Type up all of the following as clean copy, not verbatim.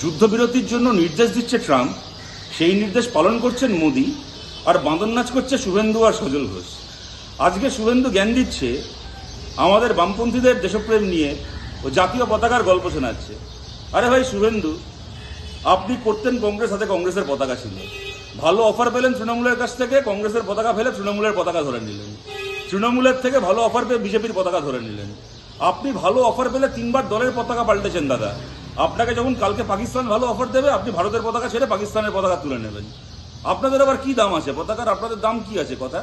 যুদ্ধবিরতির জন্য নির্দেশ দিচ্ছে ট্রাম্প, সেই নির্দেশ পালন করছেন মোদি, আর বাঁদর নাচ করছে শুভেন্দু আর সজল ঘোষ। আজকে শুভেন্দু জ্ঞান দিচ্ছে আমাদের বামপন্থীদের দেশপ্রেম নিয়ে, ও জাতীয় পতাকার গল্প শোনাচ্ছে। আরে ভাই শুভেন্দু, আপনি করতেন কংগ্রেস, হাতে কংগ্রেসের পতাকা ছিল, ভালো অফার পেলেন তৃণমূলের কাছ থেকে, কংগ্রেসের পতাকা ফেলে তৃণমূলের পতাকা ধরে নিলেন, তৃণমূলের থেকে ভালো অফার পেয়ে বিজেপির পতাকা ধরে নিলেন। আপনি ভালো অফার পেলে 3বার দলের পতাকা পাল্টেছেন দাদা। আপনাকে যখন কালকে পাকিস্তান ভালো অফার দেবে, আপনি ভারতের পতাকা ছেড়ে পাকিস্তানের পতাকা তুলে নেবেন। আপনাদের আবার কি দাম আছে পতাকার? আপনাদের দাম কি আছে কথা?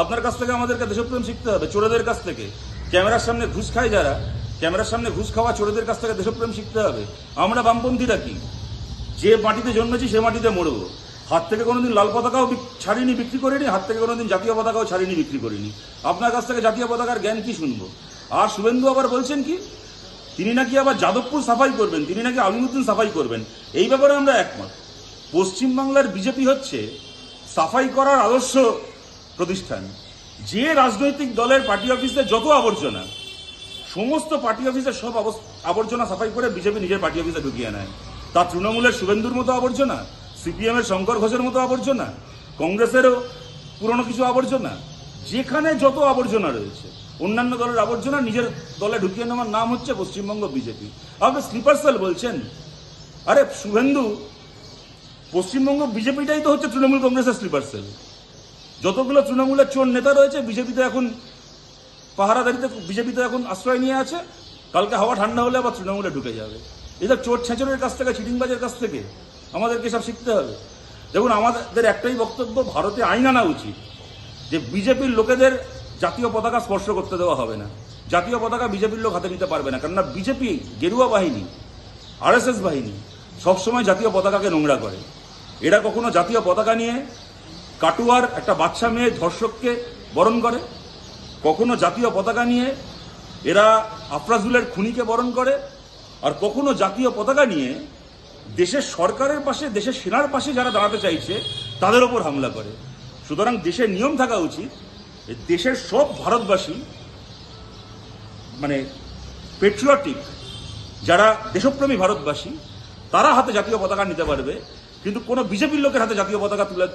আপনার কাছ থেকে আমাদেরকে দেশপ্রেম শিখতে হবে, চোরেদের কাছ থেকে, ক্যামেরার সামনে ঘুষ খায় যারা, ক্যামেরার সামনে ঘুষ খাওয়া চোরেদের কাছ থেকে দেশপ্রেম শিখতে হবে। আমরা বামপন্থীরা কি, যে মাটিতে জন্মেছি সে মাটিতে মরবো। হাত থেকে কোনোদিন লাল পতাকাও ছাড়িনি, বিক্রি করিনি, হাত থেকে কোনোদিন জাতীয় পতাকাও ছাড়িনি, বিক্রি করিনি। আপনার কাছ থেকে জাতীয় পতাকার জ্ঞান কি শুনবো? আর শুভেন্দু আবার বলছেন কি, তিনি নাকি আবার যাদবপুর সাফাই করবেন, তিনি নাকি আলিমুদ্দিন সাফাই করবেন। এই ব্যাপারে আমরা একমত। পশ্চিমবাংলার বিজেপি হচ্ছে সাফাই করার আদর্শ প্রতিষ্ঠান। যে রাজনৈতিক দলের পার্টি অফিসে যত আবর্জনা, সমস্ত পার্টি অফিসের সব আবর্জনা সাফাই করে বিজেপি নিজের পার্টি অফিসে ঢুকিয়ে নেয়। তা তৃণমূলের শুভেন্দুর মতো আবর্জনা, সিপিএম এর শঙ্কর ঘোষের মতো আবর্জনা, কংগ্রেসেরও পুরনো কিছু আবর্জনা, যেখানে যত আবর্জনা রয়েছে অন্যান্য দলের আবর্জনা নিজের দলে ঢুকিয়ে নেওয়ার নাম হচ্ছে পশ্চিমবঙ্গ বিজেপি। আপনি স্লিপার সেল বলছেন? আরে শুভেন্দু, পশ্চিমবঙ্গ বিজেপিটাই তো হচ্ছে তৃণমূল কংগ্রেসের স্লিপার সেল। যতগুলো তৃণমূলের চোর নেতা রয়েছে বিজেপিতে এখন পাহারাদারিতে, বিজেপিতে এখন আশ্রয় নিয়ে আছে। কালকে হাওয়া ঠান্ডা হলে আবার তৃণমূলে ঢুকে যাবে। এসব চোর ছেঁচড়ের কাছ থেকে, চিটিংবাজের কাছ থেকে আমাদেরকে সব শিখতে হবে। দেখুন, আমাদের একটাই বক্তব্য, ভারতে আইন আনা উচিত যে বিজেপির লোকেদের জাতীয় পতাকা স্পর্শ করতে দেওয়া হবে না। জাতীয় পতাকা বিজেপির লোক হাতে নিতে পারবে না, কেননা বিজেপি গেরুয়া বাহিনী, আরএসএস বাহিনী সবসময় জাতীয় পতাকাকে নোংরা করে। এরা কখনো জাতীয় পতাকা নিয়ে কাটুয়ার একটা বাচ্চা মেয়ে ধর্ষককে বরণ করে, কখনো জাতীয় পতাকা নিয়ে এরা আফরাজুলের খুনিকে বরণ করে, আর কখনো জাতীয় পতাকা নিয়ে দেশের সরকারের পাশে, দেশের সেনার পাশে যারা দাঁড়াতে চাইছে তাদের ওপর হামলা করে। সুতরাং দেশের নিয়ম থাকা উচিত, দেশের সব ভারতবাসী, মানে পেট্রিয়টিক যারা দেশপ্রেমী ভারতবাসী, তারা হাতে জাতীয় পতাকা নিতে পারবে, কিন্তু কোনো বিজেপির লোকের হাতে জাতীয় পতাকা তুলে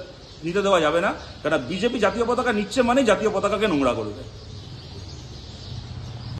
নিতে দেওয়া যাবে না। কারণ বিজেপি জাতীয় পতাকা নিচ্ছে মানে জাতীয় পতাকাকে নোংরা করবে।